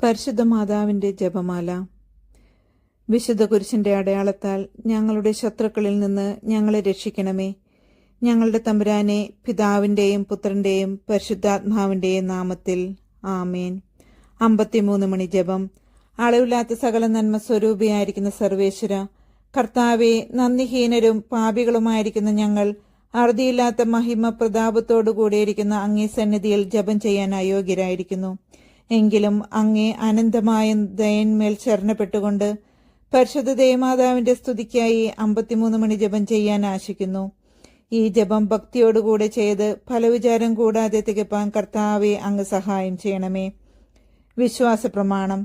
പരിശുദ്ധ മാതാവിന്റെ ജപമാല. വിശുദ്ധ കുരിശിന്റെ അടയാളത്താൽ ഞങ്ങളുടെ ശത്രുക്കളിൽ നിന്ന് ഞങ്ങളെ രക്ഷിക്കണമേ. ഞങ്ങളുടെ തമ്പുരാനെ, പിതാവിന്റെയും പുത്രന്റെയും പരിശുദ്ധാത്മാവിന്റെയും നാമത്തിൽ ആമേൻ. 53 മണി ജപം. അളവില്ലാത്ത സകല നന്മ സ്വരൂപിയായിരിക്കുന്ന സർവേശ്വര, കർത്താവെ, നന്ദിഹീനരും പാപികളുമായിരിക്കുന്ന ഞങ്ങൾ അറുതിയില്ലാത്ത മഹിമ പ്രതാപത്തോടുകൂടിയിരിക്കുന്ന അങ്ങേ സന്നിധിയിൽ ജപം ചെയ്യാൻ അയോഗ്യരായിരിക്കുന്നു. എങ്കിലും അങ്ങേ അനന്തമായ ദയന്മേൽ ശരണപ്പെട്ടുകൊണ്ട് പരിശുദ്ധ ദേവമാതാവിന്റെ സ്തുതിക്കായി 53 മണി ജപം ചെയ്യാൻ ആശിക്കുന്നു. ഈ ജപം ഭക്തിയോടുകൂടെ ചെയ്ത് ഫലവിചാരം കൂടാതെ തികപ്പാൻ കർത്താവെ അങ്ങ് സഹായം ചെയ്യണമേ. വിശ്വാസ പ്രമാണം.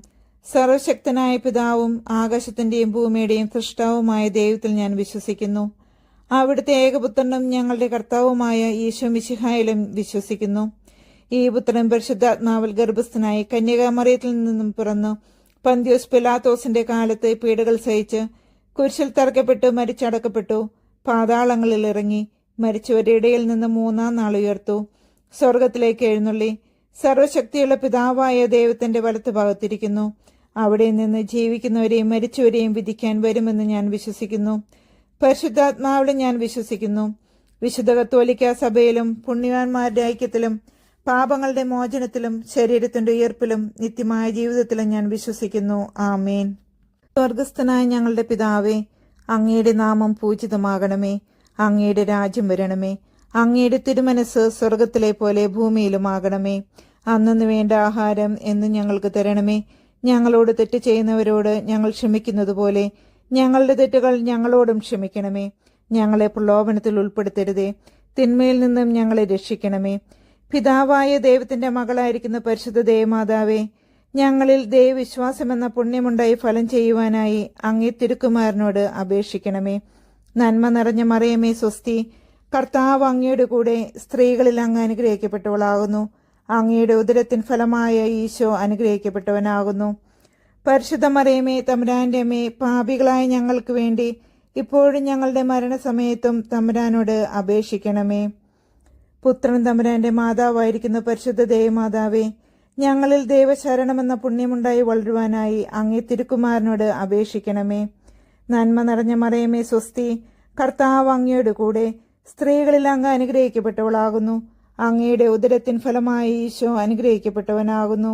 സർവശക്തനായ പിതാവും ആകാശത്തിന്റെയും ഭൂമിയുടെയും സൃഷ്ടാവുമായ ദൈവത്തിൽ ഞാൻ വിശ്വസിക്കുന്നു. അവിടുത്തെ ഏകപുത്രനും ഞങ്ങളുടെ കർത്താവുമായ ഈശോ മിശിഹായിലും വിശ്വസിക്കുന്നു. ഈ പുത്രൻ പരിശുദ്ധാത്മാവിൽ ഗർഭസ്ഥനായി കന്യകാമറിയത്തിൽ നിന്നും പിറന്നു പന്തിയോസ് പിലാത്തോസിന്റെ കാലത്ത് പീഡകൾ സഹിച്ച് കുരിശിൽ തറക്കപ്പെട്ടു മരിച്ചടക്കപ്പെട്ടു. പാതാളങ്ങളിൽ ഇറങ്ങി മരിച്ചവരുടെ ഇടയിൽ നിന്ന് 3-ാം നാൾ ഉയർത്തു. സ്വർഗത്തിലേക്ക് എഴുന്നള്ളി സർവശക്തിയുള്ള പിതാവായ ദൈവത്തിന്റെ വലത്ത് ഭാഗത്തിരിക്കുന്നു. അവിടെ നിന്ന് ജീവിക്കുന്നവരെയും മരിച്ചവരെയും വിധിക്കാൻ വരുമെന്ന് ഞാൻ വിശ്വസിക്കുന്നു. പരിശുദ്ധാത്മാവിലും ഞാൻ വിശ്വസിക്കുന്നു. വിശുദ്ധ കത്തോലിക്ക സഭയിലും പുണ്യവാന്മാരുടെ ഐക്യത്തിലും പാപങ്ങളുടെ മോചനത്തിലും ശരീരത്തിന്റെ ഉയർപ്പിലും നിത്യമായ ജീവിതത്തിലും ഞാൻ വിശ്വസിക്കുന്നു. ആമേൻ. സ്വർഗസ്ഥനായ ഞങ്ങളുടെ പിതാവേ, അങ്ങയുടെ നാമം പൂജിതമാകണമേ. അങ്ങയുടെ രാജ്യം വരണമേ. അങ്ങയുടെ തിരുമനസ് സ്വർഗത്തിലെ പോലെ ഭൂമിയിലുമാകണമേ. അന്നു വേണ്ട ആഹാരം എന്നും ഞങ്ങൾക്ക് തരണമേ. ഞങ്ങളോട് തെറ്റ് ചെയ്യുന്നവരോട് ഞങ്ങൾ ക്ഷമിക്കുന്നത് പോലെ ഞങ്ങളുടെ തെറ്റുകൾ ഞങ്ങളോടും ക്ഷമിക്കണമേ. ഞങ്ങളെ പ്രലോഭനത്തിൽ ഉൾപ്പെടുത്തരുതേ, തിന്മയിൽ നിന്നും ഞങ്ങളെ രക്ഷിക്കണമേ. പിതാവായ ദൈവത്തിന്റെ മകളായിരിക്കുന്ന പരിശുദ്ധ ദേവമാതാവേ, ഞങ്ങളിൽ ദൈവവിശ്വാസമെന്ന പുണ്യമുണ്ടായി ഫലം ചെയ്യുവാനായി അങ്ങേ തിരുക്കുമാരനോട് അപേക്ഷിക്കണമേ. നന്മ നിറഞ്ഞ മറിയമേ സ്വസ്തി, കർത്താവ് അങ്ങയുടെ കൂടെ സ്ത്രീകളിൽ അങ്ങ് അനുഗ്രഹിക്കപ്പെട്ടവളാകുന്നു. അങ്ങയുടെ ഉദരത്തിൻ ഫലമായ ഈശോ അനുഗ്രഹിക്കപ്പെട്ടവനാകുന്നു. പരിശുദ്ധ മറിയമേ, തമ്പുരാന്റെ അമ്മേ, പാപികളായ ഞങ്ങൾക്ക് വേണ്ടി ഇപ്പോഴും ഞങ്ങളുടെ മരണസമയത്തും തമ്പുരാനോട് അപേക്ഷിക്കണമേ. പുത്രൻ തമ്പുരാന്റെ മാതാവായിരിക്കുന്ന പരിശുദ്ധ ദേവമാതാവേ, ഞങ്ങളിൽ ദൈവശരണമെന്ന പുണ്യമുണ്ടായി വളരുവാനായി അങ്ങേ തിരുക്കുമാരനോട് അപേക്ഷിക്കണമേ. നന്മ നിറഞ്ഞ മറിയമേ സ്വസ്തി, കർത്താവ് അങ്ങയുടെ കൂടെ സ്ത്രീകളിൽ അങ്ങ് അനുഗ്രഹിക്കപ്പെട്ടവളാകുന്നു. അങ്ങയുടെ ഉദരത്തിൻ ഫലമായി ഈശോ അനുഗ്രഹിക്കപ്പെട്ടവനാകുന്നു.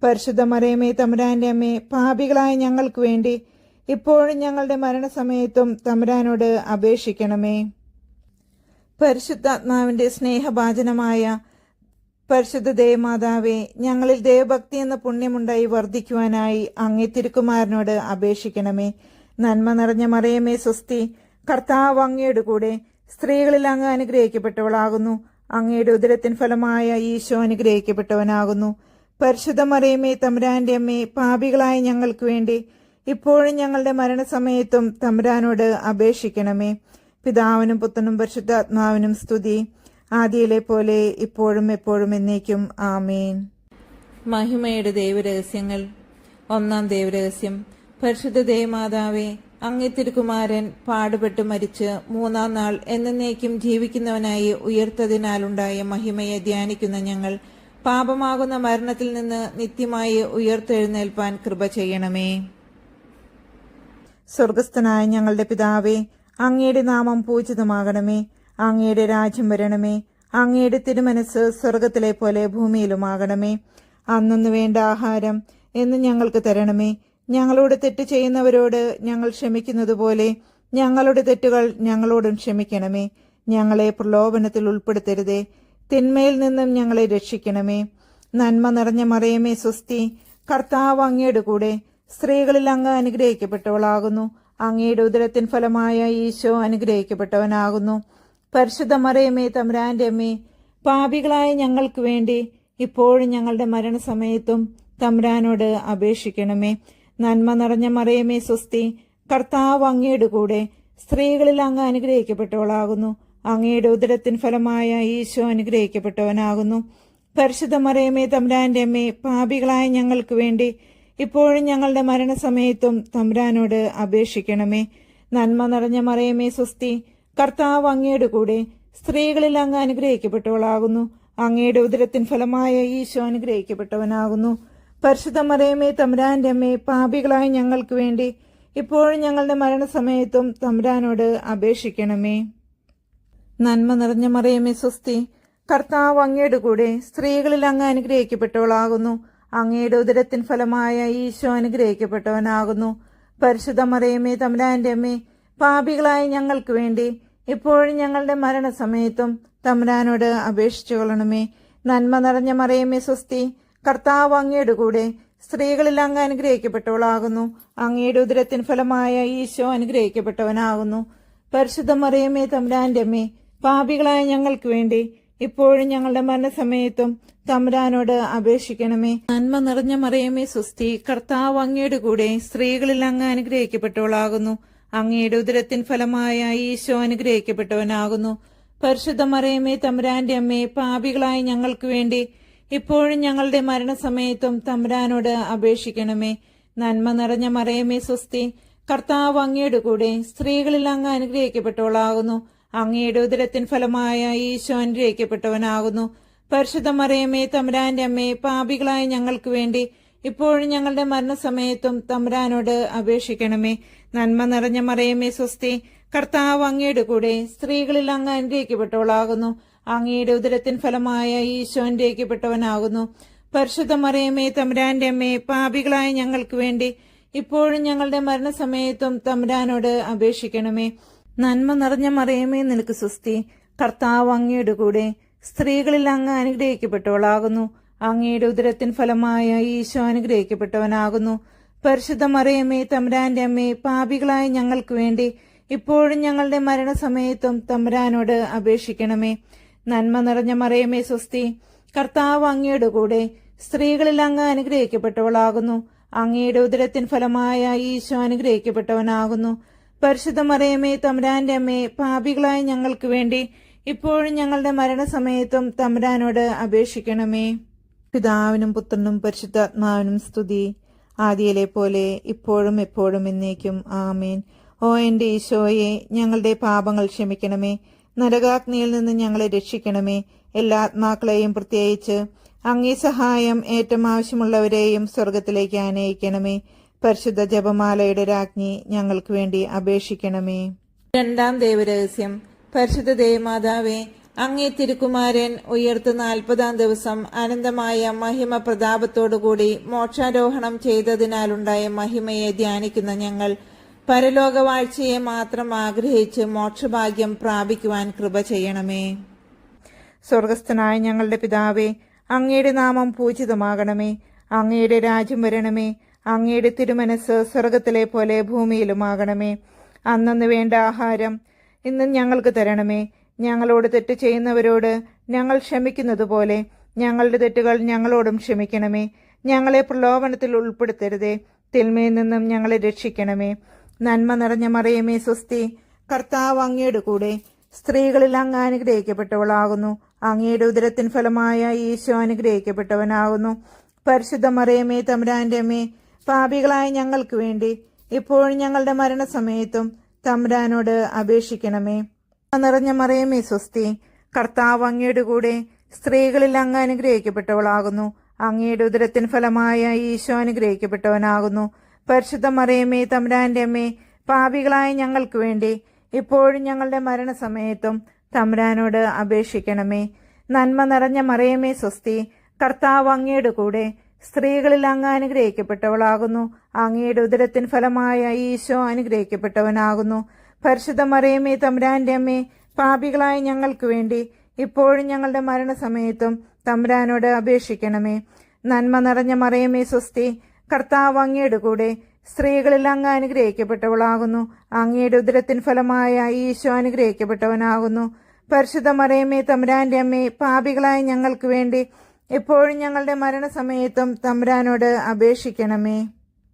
പരിശുദ്ധ മറിയമേ, തമ്പുരാന്റെ അമ്മേ, പാപികളായ ഞങ്ങൾക്ക് വേണ്ടി ഇപ്പോഴും ഞങ്ങളുടെ മരണസമയത്തും തമ്പുരാനോട് അപേക്ഷിക്കണമേ. പരിശുദ്ധാത്മാവിന്റെ സ്നേഹഭാജനമായ പരിശുദ്ധ ദേവമാതാവേ, ഞങ്ങളിൽ ദേവഭക്തി എന്ന പുണ്യമുണ്ടായി വർദ്ധിക്കുവാനായി അങ്ങേ തിരുക്കുമാരനോട് അപേക്ഷിക്കണമേ. നന്മ നിറഞ്ഞ മറിയമേ സ്വസ്തി, കർത്താവ് അങ്ങയുടെ കൂടെ സ്ത്രീകളിൽ അങ്ങ് അനുഗ്രഹിക്കപ്പെട്ടവളാകുന്നു. അങ്ങയുടെ ഉദരത്തിൻ ഫലമായ ഈശോ അനുഗ്രഹിക്കപ്പെട്ടവനാകുന്നു. പരിശുദ്ധ മറിയമേ, തമ്പുരാന്റെ അമ്മേ, പാപികളായ ഞങ്ങൾക്ക് വേണ്ടി ഇപ്പോഴും ഞങ്ങളുടെ മരണസമയത്തും തമ്പുരാനോട് അപേക്ഷിക്കണമേ. പിതാവിനും പുത്രനും പരിശുദ്ധാത്മാവിനും സ്തുതി, ആദിയിലെ പോലെ ഇപ്പോഴും എപ്പോഴും എന്നേക്കും. ആമേൻ. മഹിമയുടെ ദൈവരഹസ്യങ്ങൾ. 1-ാം ദൈവരഹസ്യം. പരിശുദ്ധ ദേവമാതാവേ, അങ്ങേ തിരുക്കുമാരൻ പാടുപെട്ട് മരിച്ച് 3-ാം നാൾ എന്നേക്കും ജീവിക്കുന്നവനായി ഉയർത്തതിനാലുണ്ടായ മഹിമയെ ധ്യാനിക്കുന്ന ഞങ്ങൾ പാപമാകുന്ന മരണത്തിൽ നിന്ന് നിത്യമായി ഉയർത്തെഴുന്നേൽപ്പാൻ കൃപ ചെയ്യണമേ. സ്വർഗസ്ഥനായ ഞങ്ങളുടെ പിതാവേ, അങ്ങയുടെ നാമം പൂജിതമാകണമേ. അങ്ങയുടെ രാജ്യം വരണമേ. അങ്ങയുടെ തിരുമനസ് സ്വർഗത്തിലെ പോലെ ഭൂമിയിലുമാകണമേ. അന്നു വേണ്ട ആഹാരം എന്ന് ഞങ്ങൾക്ക് തരണമേ. ഞങ്ങളോട് തെറ്റ് ചെയ്യുന്നവരോട് ഞങ്ങൾ ക്ഷമിക്കുന്നത് പോലെ ഞങ്ങളുടെ തെറ്റുകൾ ഞങ്ങളോടും ക്ഷമിക്കണമേ. ഞങ്ങളെ പ്രലോഭനത്തിൽ ഉൾപ്പെടുത്തരുതേ, തിന്മയിൽ നിന്നും ഞങ്ങളെ രക്ഷിക്കണമേ. നന്മ നിറഞ്ഞ മറിയമേ സ്വസ്തി, കർത്താവ് അങ്ങയുടെ കൂടെ സ്ത്രീകളിൽ അങ്ങ് അനുഗ്രഹിക്കപ്പെട്ടവളാകുന്നു. അങ്ങയുടെ ഉദരത്തിൻ ഫലമായ ഈശോ അനുഗ്രഹിക്കപ്പെട്ടവനാകുന്നു. പരിശുദ്ധ മറിയമേ, തമ്പുരാന്റെ അമ്മേ, പാപികളായ ഞങ്ങൾക്ക് വേണ്ടി ഇപ്പോഴും ഞങ്ങളുടെ മരണസമയത്തും തമ്പുരാനോട് അപേക്ഷിക്കണമേ. നന്മ നിറഞ്ഞ മറിയമേ സ്വസ്തി, കർത്താവ് അങ്ങയുടെ കൂടെ സ്ത്രീകളിൽ അങ്ങ് അനുഗ്രഹിക്കപ്പെട്ടവളാകുന്നു. അങ്ങയുടെ ഉദരത്തിൻ ഫലമായ ഈശോ അനുഗ്രഹിക്കപ്പെട്ടവനാകുന്നു. പരിശുദ്ധ മറിയമേ, തമ്പുരാന്റെ അമ്മേ, പാപികളായ ഞങ്ങൾക്ക് വേണ്ടി ഇപ്പോഴും ഞങ്ങളുടെ മരണസമയത്തും തമ്പുരാനോട് അപേക്ഷിക്കണമേ. നന്മ നിറഞ്ഞ മറിയമേ സ്വസ്തി, കർത്താവ് അങ്ങയുടെ കൂടെ സ്ത്രീകളിൽ അങ്ങ് അനുഗ്രഹിക്കപ്പെട്ടവളാകുന്നു. അങ്ങയുടെ ഉദരത്തിൻ ഫലമായ ഈശോ അനുഗ്രഹിക്കപ്പെട്ടവനാകുന്നു. പരിശുദ്ധ മറിയമേ തമ്പുരാന്റെ അമ്മേ, പാപികളായ ഞങ്ങൾക്ക് വേണ്ടി ഇപ്പോഴും ഞങ്ങളുടെ മരണസമയത്തും തമ്പുരാനോട് അപേക്ഷിക്കണമേ. നന്മ നിറഞ്ഞ മറിയമേ സ്വസ്തി, കർത്താവ് അങ്ങയുടെ കൂടെ സ്ത്രീകളിൽ അങ്ങ് അനുഗ്രഹിക്കപ്പെട്ടവളാകുന്നു. അങ്ങയുടെ ഉദരത്തിൻ ഫലമായ ഈശോ അനുഗ്രഹിക്കപ്പെട്ടവനാകുന്നു. പരിശുദ്ധ മറിയമേ തമ്പുരാന്റെ അമ്മേ, പാപികളായ ഞങ്ങൾക്ക് വേണ്ടി ഇപ്പോഴും ഞങ്ങളുടെ മരണസമയത്തും തമ്പുരാനോട് അപേക്ഷിച്ചു കൊള്ളണമേ. നന്മ നിറഞ്ഞ മറിയമേ സ്വസ്തി, കർത്താവ് അങ്ങയുടെ കൂടെ സ്ത്രീകളിൽ അങ്ങ് അനുഗ്രഹിക്കപ്പെട്ടവളാകുന്നു. അങ്ങയുടെ ഉദരത്തിൻ ഫലമായ ഈശോ അനുഗ്രഹിക്കപ്പെട്ടവനാകുന്നു. പരിശുദ്ധ മറിയമേ തമ്പുരാന്റെ അമ്മേ, പാപികളായ ഞങ്ങൾക്ക് വേണ്ടി ഇപ്പോഴും ഞങ്ങളുടെ മരണസമയത്തും തമ്പുരാനോട് അപേക്ഷിക്കണമേ. നന്മ നിറഞ്ഞ മറിയമേ സ്വസ്തി, കർത്താവ് അങ്ങയുടെ കൂടെ സ്ത്രീകളിൽ അങ്ങ് അനുഗ്രഹിക്കപ്പെട്ടവളാകുന്നു. അങ്ങയുടെ ഉദരത്തിൻ ഫലമായ ഈശോ അനുഗ്രഹിക്കപ്പെട്ടവനാകുന്നു. പരിശുദ്ധ മറിയമേ തമ്പുരാന്റെ അമ്മേ, പാപികളായ ഞങ്ങൾക്ക് വേണ്ടി ഇപ്പോഴും ഞങ്ങളുടെ മരണസമയത്തും തമ്പുരാനോട് അപേക്ഷിക്കണമേ. നന്മ നിറഞ്ഞ മറിയമേ സ്വസ്തി, കർത്താവ് അങ്ങയുടെ കൂടെ സ്ത്രീകളിൽ അങ്ങ് അനുഗ്രഹിക്കപ്പെട്ടവളാകുന്നു. അങ്ങയുടെ ഉദരത്തിൻ ഫലമായ ഈശോ അനുഗ്രഹിക്കപ്പെട്ടവനാകുന്നു. പരിശുദ്ധ മറിയമേ തമ്പുരാന്റെ അമ്മേ, പാപികളായ ഞങ്ങൾക്ക് വേണ്ടി ഇപ്പോഴും ഞങ്ങളുടെ മരണസമയത്തും തമ്പുരാനോട് അപേക്ഷിക്കണമേ. നന്മ നിറഞ്ഞ മറിയമേ സ്വസ്തി, കർത്താവ് അങ്ങയുടെ കൂടെ സ്ത്രീകളിൽ അങ്ങ് അനുഗ്രഹിക്കപ്പെട്ടവളാകുന്നു. അങ്ങയുടെ ഉദരത്തിൻ ഫലമായ ഈശോ അനുഗ്രഹിക്കപ്പെട്ടവനാകുന്നു. പരിശുദ്ധ മറിയമേ തമ്പുരാന്റെ അമ്മേ, പാപികളായ ഞങ്ങൾക്ക് വേണ്ടി ഇപ്പോഴും ഞങ്ങളുടെ മരണസമയത്തും തമ്പുരാനോട് അപേക്ഷിക്കണമേ. നന്മ നിറഞ്ഞ മറിയമേ നിനക്ക് സ്വസ്തി, കർത്താവ് അങ്ങയുടെ കൂടെ സ്ത്രീകളിൽ അങ്ങ് അനുഗ്രഹിക്കപ്പെട്ടവളാകുന്നു. അങ്ങയുടെ ഉദരത്തിൻ ഫലമായ ഈശോ അനുഗ്രഹിക്കപ്പെട്ടവനാകുന്നു. പരിശുദ്ധ മറിയമേ തമ്പുരാന്റെ അമ്മേ, പാപികളായ ഞങ്ങൾക്ക് വേണ്ടി ഇപ്പോഴും ഞങ്ങളുടെ മരണസമയത്തും തമ്പുരാനോട് അപേക്ഷിക്കണമേ. നന്മ നിറഞ്ഞ മറിയമേ സ്വസ്തി, കർത്താവ് അങ്ങയുടെ കൂടെ സ്ത്രീകളിൽ അങ്ങ് അനുഗ്രഹിക്കപ്പെട്ടവളാകുന്നു. അങ്ങയുടെ ഉദരത്തിൻ ഫലമായ ഈശോ അനുഗ്രഹിക്കപ്പെട്ടവനാകുന്നു. പരിശുദ്ധ മറിയമേ തമ്പുരാന്റെ അമ്മേ, പാപികളായ ഞങ്ങൾക്ക് വേണ്ടി ഇപ്പോഴും ഞങ്ങളുടെ മരണസമയത്തും തമ്പുരാനോട് അപേക്ഷിക്കണമേ. പിതാവിനും പുത്രനും പരിശുദ്ധാത്മാവിനും സ്തുതി, ആദിയിലെ പോലെ ഇപ്പോഴും എപ്പോഴും എന്നേക്കും ആമേൻ. ഓ എന്റെ ഈശോയെ, ഞങ്ങളുടെ പാപങ്ങൾ ക്ഷമിക്കണമേ. നരകാഗ്നിയിൽ നിന്ന് ഞങ്ങളെ രക്ഷിക്കണമേ. എല്ലാ ആത്മാക്കളെയും പ്രത്യേകിച്ച് അങ്ങേ സഹായം ഏറ്റവും ആവശ്യമുള്ളവരെയും സ്വർഗത്തിലേക്ക് ആനയിക്കണമേ. പരിശുദ്ധ ജപമാലയുടെ രാജ്ഞി ഞങ്ങൾക്ക് വേണ്ടി അപേക്ഷിക്കണമേ. രണ്ടാം ദൈവരഹസ്യം. പരിശുദ്ധ ദേവമാതാവേ, അങ്ങേ തിരുക്കുമാരൻ ഉയർത്ത് 40-ാം ദിവസം അനന്തമായ മഹിമ പ്രതാപത്തോടുകൂടി മോക്ഷാരോഹണം ചെയ്തതിനാലുണ്ടായ മഹിമയെ ധ്യാനിക്കുന്ന ഞങ്ങൾ പരലോകവാഴ്ചയെ മാത്രം ആഗ്രഹിച്ച് മോക്ഷഭാഗ്യം പ്രാപിക്കുവാൻ കൃപ ചെയ്യണമേ. സ്വർഗസ്ഥനായ ഞങ്ങളുടെ പിതാവേ, അങ്ങയുടെ നാമം പൂജിതമാകണമേ. അങ്ങയുടെ രാജ്യം വരണമേ. അങ്ങയുടെ തിരുമനസ് സ്വർഗത്തിലെ പോലെ ഭൂമിയിലുമാകണമേ. അന്നന്ന് വേണ്ട ആഹാരം ഇന്ന് ഞങ്ങൾക്ക് തരണമേ. ഞങ്ങളോട് തെറ്റ് ചെയ്യുന്നവരോട് ഞങ്ങൾ ക്ഷമിക്കുന്നത് പോലെ ഞങ്ങളുടെ തെറ്റുകൾ ഞങ്ങളോടും ക്ഷമിക്കണമേ. ഞങ്ങളെ പ്രലോഭനത്തിൽ ഉൾപ്പെടുത്തരുതേ, തിന്മയിൽ നിന്നും ഞങ്ങളെ രക്ഷിക്കണമേ. നന്മ നിറഞ്ഞ മറിയമേ സ്വസ്തി, കർത്താവ് അങ്ങയുടെ കൂടെ സ്ത്രീകളിൽ അങ്ങ് അനുഗ്രഹിക്കപ്പെട്ടവളാകുന്നു. അങ്ങയുടെ ഉദരത്തിൻ ഫലമായ ഈശോ അനുഗ്രഹിക്കപ്പെട്ടവനാകുന്നു. പരിശുദ്ധ മറിയമേ തമ്പുരാന്റെ അമ്മേ, പാപികളായ ഞങ്ങൾക്ക് വേണ്ടി ഇപ്പോഴും ഞങ്ങളുടെ മരണസമയത്തും തമ്പുരാനോട് അപേക്ഷിക്കണമേ. നിറഞ്ഞ മറിയമേ സ്വസ്തി, കർത്താവ് അങ്ങയുടെ കൂടെ സ്ത്രീകളിൽ അങ്ങ് അനുഗ്രഹിക്കപ്പെട്ടവളാകുന്നു. അങ്ങയുടെ ഉദരത്തിൻ ഫലമായ ഈശോ അനുഗ്രഹിക്കപ്പെട്ടവനാകുന്നു. പരിശുദ്ധ മറിയമേ തമ്പുരാന്റെ അമ്മേ, പാപികളായ ഞങ്ങൾക്ക് വേണ്ടി ഇപ്പോഴും ഞങ്ങളുടെ മരണസമയത്തും തമ്പുരാനോട് അപേക്ഷിക്കണമേ. നന്മ നിറഞ്ഞ മറിയമേ സ്വസ്തി, കർത്താവ് അങ്ങയുടെ കൂടെ സ്ത്രീകളിൽ അങ്ങ് അനുഗ്രഹിക്കപ്പെട്ടവളാകുന്നു. അങ്ങയുടെ ഉദരത്തിൻ ഫലമായ ഈശോ അനുഗ്രഹിക്കപ്പെട്ടവനാകുന്നു. പരിശുദ്ധ മറിയമേ തമ്പുരാന്റെ അമ്മേ, പാപികളായ ഞങ്ങൾക്ക് വേണ്ടി ഇപ്പോഴും ഞങ്ങളുടെ മരണസമയത്തും തമ്പുരാനോട് അപേക്ഷിക്കണമേ. നന്മ നിറഞ്ഞ മറിയമേ സ്വസ്തി, കർത്താവ് അങ്ങയുടെ കൂടെ സ്ത്രീകളിൽ അങ്ങ് അനുഗ്രഹിക്കപ്പെട്ടവളാകുന്നു. അങ്ങയുടെ ഉദരത്തിൻ ഫലമായ ഈശോ അനുഗ്രഹിക്കപ്പെട്ടവനാകുന്നു. പരിശുദ്ധ മറിയമേ തമ്പുരാന്റെ അമ്മേ, പാപികളായ ഞങ്ങൾക്ക് വേണ്ടി ഇപ്പോഴും ഞങ്ങളുടെ മരണസമയത്തും തമ്പുരാനോട് അപേക്ഷിക്കണമേ.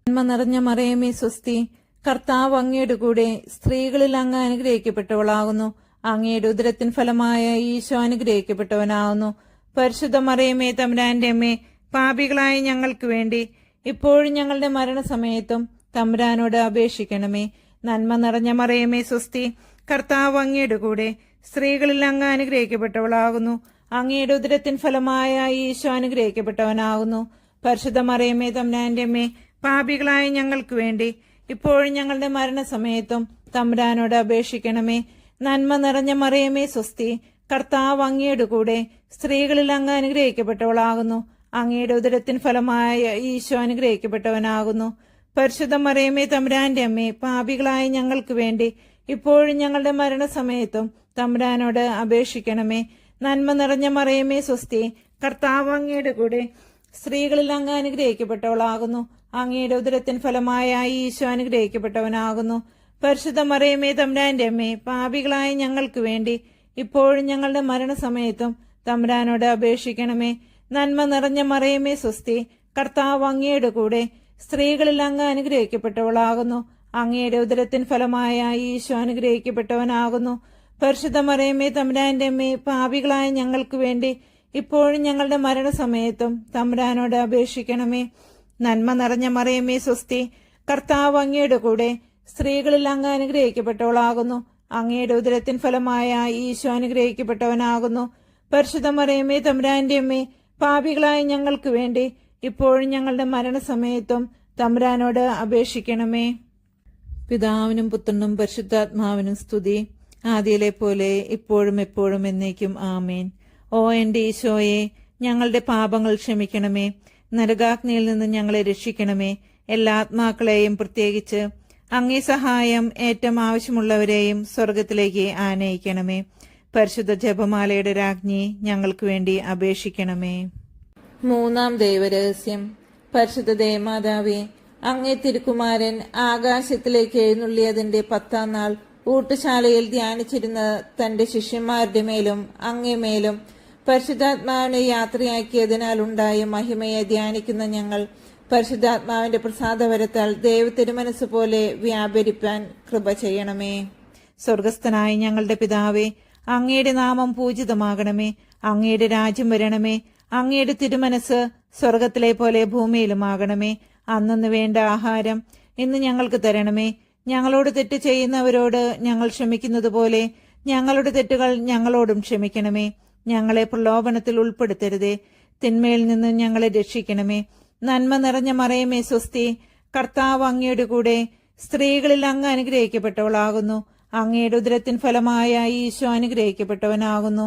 നന്മ നിറഞ്ഞ മറിയമേ സ്വസ്തി, കർത്താവ് അങ്ങയുടെ കൂടെ സ്ത്രീകളിൽ അങ്ങ് അനുഗ്രഹിക്കപ്പെട്ടവളാകുന്നു. അങ്ങയുടെ ഉദരത്തിൻ ഫലമായ ഈശോ അനുഗ്രഹിക്കപ്പെട്ടവനാകുന്നു. പരിശുദ്ധ മറിയമേ തമ്പുരാന്റെ അമ്മേ, പാപികളായ ഞങ്ങൾക്ക് വേണ്ടി ഇപ്പോഴും ഞങ്ങളുടെ മരണസമയത്തും തമ്പുരാനോട് അപേക്ഷിക്കണമേ. നന്മ നിറഞ്ഞ മറിയമേ സ്വസ്തി, കർത്താവ് അങ്ങയുടെ കൂടെ സ്ത്രീകളിൽ അങ്ങ് അനുഗ്രഹിക്കപ്പെട്ടവളാകുന്നു. അങ്ങയുടെ ഉദരത്തിൻ ഫലമായ ഈശോ അനുഗ്രഹിക്കപ്പെട്ടവനാകുന്നു. പരിശുദ്ധ മറിയമേ തമ്പുരാന്റെ അമ്മേ, പാപികളായ ഞങ്ങൾക്ക് വേണ്ടി ഇപ്പോഴും ഞങ്ങളുടെ മരണസമയത്തും തമ്പുരാനോട് അപേക്ഷിക്കണമേ. നന്മ നിറഞ്ഞ മറിയമേ സ്വസ്തി, കർത്താവ് അങ്ങയുടെ കൂടെ സ്ത്രീകളിൽ അങ്ങ് അനുഗ്രഹിക്കപ്പെട്ടവളാകുന്നു. അങ്ങയുടെ ഉദരത്തിൻ ഫലമായ ഈശോ അനുഗ്രഹിക്കപ്പെട്ടവനാകുന്നു. പരിശുദ്ധ മറിയമേ തമ്പുരാന്റെ അമ്മേ, പാപികളായ ഞങ്ങൾക്ക് വേണ്ടി ഇപ്പോഴും ഞങ്ങളുടെ മരണസമയത്തും തമ്പുരാനോട് അപേക്ഷിക്കണമേ. നന്മ നിറഞ്ഞ മറിയമേ സ്വസ്തി, കർത്താവ് അങ്ങയുടെ കൂടെ സ്ത്രീകളിൽ അങ്ങ് അനുഗ്രഹിക്കപ്പെട്ടവളാകുന്നു. അങ്ങയുടെ ഉദരത്തിൻ ഫലമായ ഈശോ അനുഗ്രഹിക്കപ്പെട്ടവനാകുന്നു. പരിശുദ്ധ മറിയമേ തമ്പുരാന്റെ അമ്മേ, പാപികളായ ഞങ്ങൾക്ക് വേണ്ടി ഇപ്പോഴും ഞങ്ങളുടെ മരണസമയത്തും തമ്പുരാനോട് അപേക്ഷിക്കണമേ. നന്മ നിറഞ്ഞ മറിയമേ സ്വസ്തി, കർത്താവ് അങ്ങയുടെ കൂടെ സ്ത്രീകളിൽ അങ്ങ് അനുഗ്രഹിക്കപ്പെട്ടവളാകുന്നു. അങ്ങയുടെ ഉദരത്തിൻ ഫലമായ ഈശോ അനുഗ്രഹിക്കപ്പെട്ടവനാകുന്നു. പരിശുദ്ധ മറിയമേ തമ്പുരാന്റെ അമ്മേ, പാപികളായ ഞങ്ങൾക്ക് വേണ്ടി ഇപ്പോഴും ഞങ്ങളുടെ മരണസമയത്തും തമ്പുരാനോട് അപേക്ഷിക്കണമേ. നന്മ നിറഞ്ഞ മറിയമേ സ്വസ്തി, കർത്താവ് അങ്ങയുടെ കൂടെ സ്ത്രീകളിൽ അങ്ങ് അനുഗ്രഹിക്കപ്പെട്ടവളാകുന്നു. അങ്ങയുടെ ഉദരത്തിൻ ഫലമായ ഈശോ അനുഗ്രഹിക്കപ്പെട്ടവനാകുന്നു. പരിശുദ്ധ മറിയമേ തമ്പുരാന്റെ അമ്മേ, പാപികളായ ഞങ്ങൾക്ക് വേണ്ടി ഇപ്പോഴും ഞങ്ങളുടെ മരണസമയത്തും തമ്പുരാനോട് അപേക്ഷിക്കണമേ. പിതാവിനും പുത്രനും പരിശുദ്ധാത്മാവിനും സ്തുതി, ആദിയിലെ പോലെ ഇപ്പോഴും എപ്പോഴും എന്നേക്കും ആമേൻ. ഓ എന്റെ ഈശോയെ, ഞങ്ങളുടെ പാപങ്ങൾ ക്ഷമിക്കണമേ. നരകാഗ്നിയിൽ നിന്ന് ഞങ്ങളെ രക്ഷിക്കണമേ. എല്ലാ ആത്മാക്കളെയും, പ്രത്യേകിച്ച് അങ്ങേ സഹായം ഏറ്റവും ആവശ്യമുള്ളവരെയും സ്വർഗത്തിലേക്ക് ആനയിക്കണമേ. പരിശുദ്ധ ജപമാലയുടെ രാജ്ഞി, ഞങ്ങൾക്ക് വേണ്ടി അപേക്ഷിക്കണമേ. മൂന്നാം ദൈവരഹസ്യം. പരിശുദ്ധ ദേവമാതാവേ, അങ്ങേ തിരുക്കുമാരൻ ആകാശത്തിലേക്ക് എഴുന്നള്ളിയതിന്റെ 10-ാം നാൾ ഊട്ടുശാലയിൽ ധ്യാനിച്ചിരുന്ന തന്റെ ശിഷ്യന്മാരുടെ മേലും അങ്ങേ മേലും പരിശുദ്ധാത്മാവിനെ യാത്രയാക്കിയതിനാൽ ഉണ്ടായ മഹിമയെ ധ്യാനിക്കുന്ന ഞങ്ങൾ പരിശുദ്ധാത്മാവിന്റെ പ്രസാദവരത്താൽ ദൈവത്തിരുമനസ് പോലെ വ്യാപരിപ്പാൻ കൃപ ചെയ്യണമേ. സ്വർഗസ്ഥനായ ഞങ്ങളുടെ പിതാവേ, അങ്ങയുടെ നാമം പൂജിതമാകണമേ. അങ്ങയുടെ രാജ്യം വരണമേ. അങ്ങയുടെ തിരുമനസ് സ്വർഗത്തിലെ പോലെ ഭൂമിയിലുമാകണമേ. അന്നു വേണ്ട ആഹാരം ഇന്ന് ഞങ്ങൾക്ക് തരണമേ. ഞങ്ങളോട് തെറ്റ് ചെയ്യുന്നവരോട് ഞങ്ങൾ ക്ഷമിക്കുന്നത് പോലെ ഞങ്ങളുടെ തെറ്റുകൾ ഞങ്ങളോടും ക്ഷമിക്കണമേ. ഞങ്ങളെ പ്രലോഭനത്തിൽ ഉൾപ്പെടുത്തരുതേ, തിന്മയിൽ നിന്ന് ഞങ്ങളെ രക്ഷിക്കണമേ. നന്മ നിറഞ്ഞ മറിയമേ സ്വസ്തി, കർത്താവ് അങ്ങയുടെ കൂടെ സ്ത്രീകളിൽ അങ്ങ് അനുഗ്രഹിക്കപ്പെട്ടവളാകുന്നു. അങ്ങയുടെ ഉദരത്തിൻ ഫലമായ ഈശോ അനുഗ്രഹിക്കപ്പെട്ടവനാകുന്നു.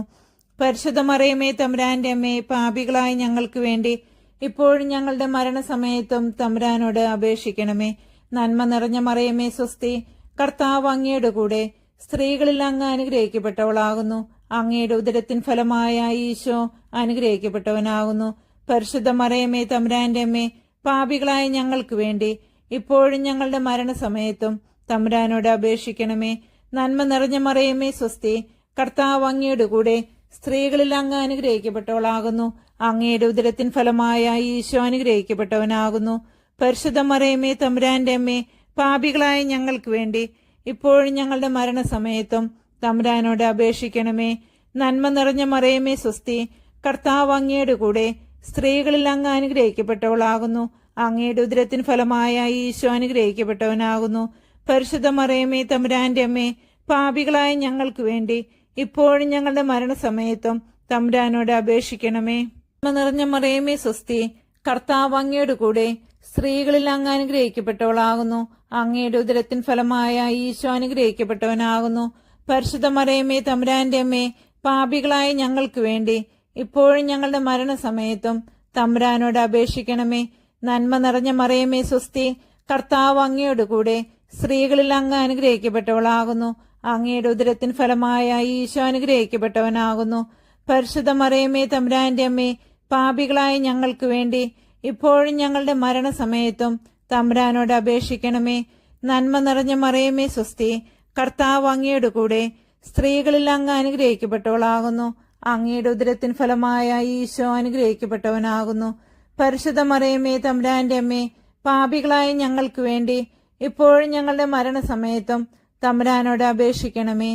പരിശുദ്ധ മറിയമേ തമ്പുരാന്റെ അമ്മേ, പാപികളായ ഞങ്ങൾക്ക് വേണ്ടി ഇപ്പോഴും ഞങ്ങളുടെ മരണസമയത്തും തമ്പുരാനോട് അപേക്ഷിക്കണമേ. നന്മ നിറഞ്ഞ മറിയമേ സ്വസ്തി, കർത്താവ് അങ്ങയുടെ കൂടെ സ്ത്രീകളിൽ അങ്ങ് അനുഗ്രഹിക്കപ്പെട്ടവളാകുന്നു. അങ്ങയുടെ ഉദരത്തിൻ ഫലമായ ഈശോ അനുഗ്രഹിക്കപ്പെട്ടവനാകുന്നു. പരിശുദ്ധ മറിയമേ തമ്പുരാന്റെ അമ്മേ, പാപികളായ ഞങ്ങൾക്ക് വേണ്ടി ഇപ്പോഴും ഞങ്ങളുടെ മരണസമയത്തും തമ്പുരാനോട് അപേക്ഷിക്കണമേ. നന്മ നിറഞ്ഞ മറിയമേ സ്വസ്തി, കർത്താവ് അങ്ങയുടെ കൂടെ സ്ത്രീകളിൽ അങ്ങ് അനുഗ്രഹിക്കപ്പെട്ടവളാകുന്നു. അങ്ങയുടെ ഉദരത്തിൻ ഫലമായ ഈശോ അനുഗ്രഹിക്കപ്പെട്ടവനാകുന്നു. പരിശുദ്ധ മറിയമേ തമ്പുരാന്റെ അമ്മേ, പാപികളായ ഞങ്ങൾക്ക് വേണ്ടി ഇപ്പോഴും ഞങ്ങളുടെ മരണസമയത്തും തമ്പുരാനോട് അപേക്ഷിക്കണമേ. നന്മ നിറഞ്ഞ മറിയമേ സ്വസ്തി, കർത്താവ് അങ്ങയുടെ കൂടെ സ്ത്രീകളിൽ അങ്ങ് അനുഗ്രഹിക്കപ്പെട്ടവളാകുന്നു. അങ്ങയുടെ ഉദരത്തിൻ ഫലമായ ഈശോ അനുഗ്രഹിക്കപ്പെട്ടവനാകുന്നു. പരിശുദ്ധ മറിയമേ തമ്പുരാന്റെ അമ്മേ, പാപികളായ ഞങ്ങൾക്ക് വേണ്ടി ഇപ്പോഴും ഞങ്ങളുടെ മരണസമയത്തും തമ്പുരാനോട് അപേക്ഷിക്കണമേ. നന്മ നിറഞ്ഞ മറിയമേ സ്വസ്തി, കർത്താവ് അങ്ങയുടെ കൂടെ സ്ത്രീകളിൽ അങ്ങ് അനുഗ്രഹിക്കപ്പെട്ടവളാകുന്നു. അങ്ങയുടെ ഉദരത്തിൻ ഫലമായ ഈശോ അനുഗ്രഹിക്കപ്പെട്ടവനാകുന്നു. പരിശുദ്ധ മറിയമേ തമ്പുരാന്റെ അമ്മേ, പാപികളായ ഞങ്ങൾക്ക് വേണ്ടി ഇപ്പോഴും ഞങ്ങളുടെ മരണസമയത്തും തമ്പുരാനോട് അപേക്ഷിക്കണമേ. നന്മ നിറഞ്ഞ മറിയമേ സ്വസ്തി, കർത്താവ് അങ്ങയുടെ കൂടെ സ്ത്രീകളിൽ അങ്ങ് അനുഗ്രഹിക്കപ്പെട്ടവളാകുന്നു. അങ്ങയുടെ ഉദരത്തിൻ ഫലമായ ഈശോ അനുഗ്രഹിക്കപ്പെട്ടവനാകുന്നു. പരിശുദ്ധ മറിയമേ തമ്പുരാന്റെ അമ്മേ, പാപികളായ ഞങ്ങൾക്ക് വേണ്ടി ഇപ്പോഴും ഞങ്ങളുടെ മരണസമയത്തും തമ്പുരാനോട് അപേക്ഷിക്കണമേ. നന്മ നിറഞ്ഞ മറിയമേ സ്വസ്തി, കർത്താവ് അങ്ങയുടെ കൂടെ സ്ത്രീകളിൽ അങ്ങ് അനുഗ്രഹിക്കപ്പെട്ടവളാകുന്നു. അങ്ങയുടെ ഉദരത്തിൻ ഫലമായ ഈശോ അനുഗ്രഹിക്കപ്പെട്ടവനാകുന്നു. പരിശുദ്ധ മറിയമേ തമ്പുരാന്റെ അമ്മേ, പാപികളായ ഞങ്ങൾക്ക് വേണ്ടി ഇപ്പോഴും ഞങ്ങളുടെ മരണസമയത്തും തമ്പുരാനോട് അപേക്ഷിക്കണമേ.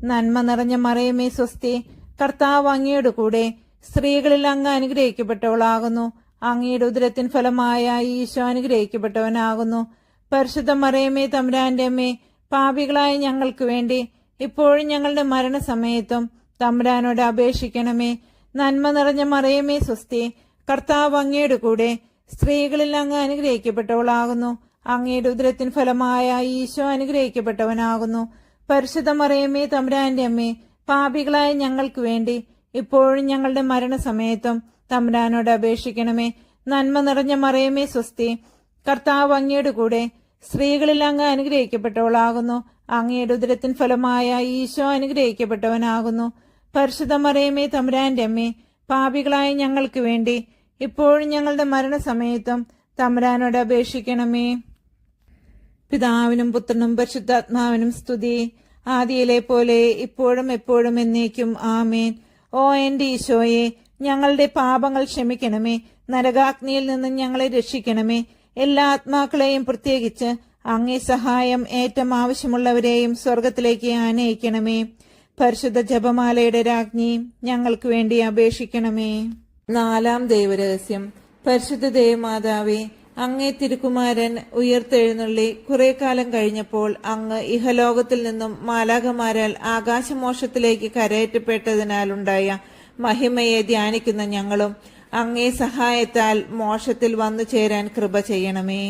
നന്മ നിറഞ്ഞ മറിയമേ സ്വസ്തി, കർത്താവ് അങ്ങയുടെ കൂടെ സ്ത്രീകളിൽ അങ്ങ് അനുഗ്രഹിക്കപ്പെട്ടവളാകുന്നു. അങ്ങയുടെ ഉദരത്തിൻ ഫലമായ ഈശോ അനുഗ്രഹിക്കപ്പെട്ടവനാകുന്നു. പരിശുദ്ധ മറിയമേ തമ്പുരാന്റെ അമ്മേ, പാപികളായ ഞങ്ങൾക്ക് വേണ്ടി ഇപ്പോഴും ഞങ്ങളുടെ മരണസമയത്തും തമ്പുരാനോട് അപേക്ഷിക്കണമേ. നന്മ നിറഞ്ഞ മറിയമേ സ്വസ്തി, കർത്താവ് അങ്ങയുടെ കൂടെ സ്ത്രീകളിൽ അങ്ങ് അനുഗ്രഹിക്കപ്പെട്ടവളാകുന്നു. അങ്ങയുടെ ഉദരത്തിൻ ഫലമായ ഈശോ അനുഗ്രഹിക്കപ്പെട്ടവനാകുന്നു. പരിശുദ്ധ മറിയമേ, തമ്പുരാന്റെ അമ്മേ, പാപികളായ ഞങ്ങൾക്ക് വേണ്ടി ഇപ്പോഴും ഞങ്ങളുടെ മരണസമയത്തും തമ്പുരാനോട് അപേക്ഷിക്കണമേ. നന്മ നിറഞ്ഞ മറിയമേ, സ്വസ്തി, കർത്താവ് അങ്ങയുടെ കൂടെ സ്ത്രീകളിൽ അങ്ങ് അനുഗ്രഹിക്കപ്പെട്ടവളാകുന്നു. അങ്ങയുടെ ഉദരത്തിൻ ഫലമായ ഈശോ അനുഗ്രഹിക്കപ്പെട്ടവനാകുന്നു. പരിശുദ്ധ മറിയമേ, തമ്പുരാന്റെ അമ്മേ, പാപികളായ ഞങ്ങൾക്ക് വേണ്ടി ഇപ്പോഴും ഞങ്ങളുടെ മരണസമയത്തും തമ്പുരാനോട് അപേക്ഷിക്കണമേ. പിതാവിനും പുത്രനും പരിശുദ്ധാത്മാവിനും സ്തുതി, ആദിയിലെ പോലെ ഇപ്പോഴും എപ്പോഴും എന്നേക്കും ആമേൻ. ഓ എന്റെ ഈശോയെ, ഞങ്ങളുടെ പാപങ്ങൾ ക്ഷമിക്കണമേ. നരകാഗ്നിയിൽ നിന്നും ഞങ്ങളെ രക്ഷിക്കണമേ. എല്ലാ ആത്മാക്കളെയും, പ്രത്യേകിച്ച് അങ്ങേ സഹായം ഏറ്റവും ആവശ്യമുള്ളവരെയും സ്വർഗത്തിലേക്ക് ആനയിക്കണമേ. പരിശുദ്ധ ജപമാലയുടെ രാജ്ഞി, ഞങ്ങൾക്ക് വേണ്ടി അപേക്ഷിക്കണമേ. 4-ാം ദൈവരഹസ്യം. പരിശുദ്ധ ദേവമാതാവേ, അങ്ങേ തിരുക്കുമാരൻ ഉയർത്തെഴുന്നള്ളി കുറെ കാലം കഴിഞ്ഞപ്പോൾ അങ്ങ് ഇഹലോകത്തിൽ നിന്നും മാലാഖമാരാൽ ആകാശമോക്ഷത്തിലേക്ക് കരയേറ്റപ്പെട്ടതിനാലുണ്ടായ മഹിമയെ ധ്യാനിക്കുന്ന ഞങ്ങളും അങ്ങേ സഹായത്താൽ മോക്ഷത്തിൽ വന്നു ചേരാൻ കൃപ ചെയ്യണമേ.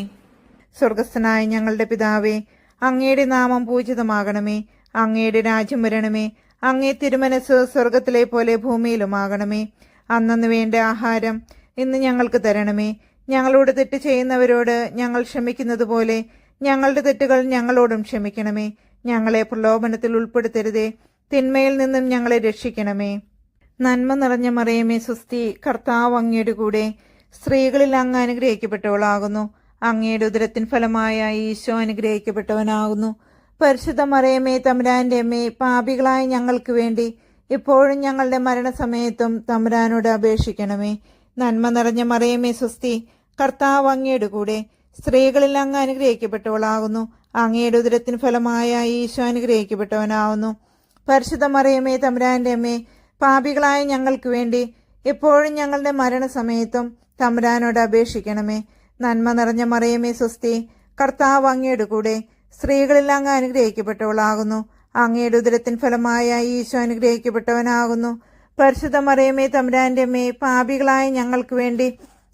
സ്വർഗസ്ഥനായ ഞങ്ങളുടെ പിതാവേ, അങ്ങയുടെ നാമം പൂജിതമാകണമേ. അങ്ങയുടെ രാജ്യം വരണമേ. അങ്ങേ തിരുമനസ് സ്വർഗത്തിലെ പോലെ ഭൂമിയിലുമാകണമേ. അന്നന്ന് വേണ്ട ആഹാരം ഇന്ന് ഞങ്ങൾക്ക് തരണമേ. ഞങ്ങളോട് തെറ്റ് ചെയ്യുന്നവരോട് ഞങ്ങൾ ക്ഷമിക്കുന്നത് പോലെ ഞങ്ങളുടെ തെറ്റുകൾ ഞങ്ങളോടും ക്ഷമിക്കണമേ. ഞങ്ങളെ പ്രലോഭനത്തിൽ ഉൾപ്പെടുത്തരുതേ, തിന്മയിൽ നിന്നും ഞങ്ങളെ രക്ഷിക്കണമേ. നന്മ നിറഞ്ഞ മറിയമേ, സ്വസ്തി, കർത്താവ് അങ്ങയുടെ കൂടെ സ്ത്രീകളിൽ അങ്ങ് അനുഗ്രഹിക്കപ്പെട്ടവളാകുന്നു. അങ്ങയുടെ ഉദരത്തിൻ ഫലമായ ഈശോ അനുഗ്രഹിക്കപ്പെട്ടവനാകുന്നു. പരിശുദ്ധ മറിയമേ, തമ്പുരാന്റെ അമ്മേ, പാപികളായ ഞങ്ങൾക്ക് വേണ്ടി ഇപ്പോഴും ഞങ്ങളുടെ മരണസമയത്തും തമ്പുരാനോട് അപേക്ഷിക്കണമേ. നന്മ നിറഞ്ഞ മറിയമേ, സ്വസ്തി, കർത്താവ് അങ്ങയുടെ കൂടെ സ്ത്രീകളിൽ അങ്ങ് അനുഗ്രഹിക്കപ്പെട്ടവളാകുന്നു. അങ്ങയുടെ ഉദരത്തിൻ ഫലമായ ഈശോ അനുഗ്രഹിക്കപ്പെട്ടവനാകുന്നു. പരിശുദ്ധ മറിയമേ, തമ്പുരാന്റെ അമ്മേ, പാപികളായ ഞങ്ങൾക്ക് വേണ്ടി എപ്പോഴും ഞങ്ങളുടെ മരണസമയത്തും തമ്പുരാനോട് അപേക്ഷിക്കണമേ. നന്മ നിറഞ്ഞ മറിയമേ, സ്വസ്തി, കർത്താവ് അങ്ങയുടെ കൂടെ സ്ത്രീകളിൽ അങ്ങ് അനുഗ്രഹിക്കപ്പെട്ടവളാകുന്നു. അങ്ങയുടെ ഉദരത്തിൻ ഫലമായ ഈശോ അനുഗ്രഹിക്കപ്പെട്ടവനാകുന്നു. പരിശുദ്ധ മറിയമേ, തമ്പുരാന്റെ അമ്മേ, പാപികളായ ഞങ്ങൾക്ക് വേണ്ടി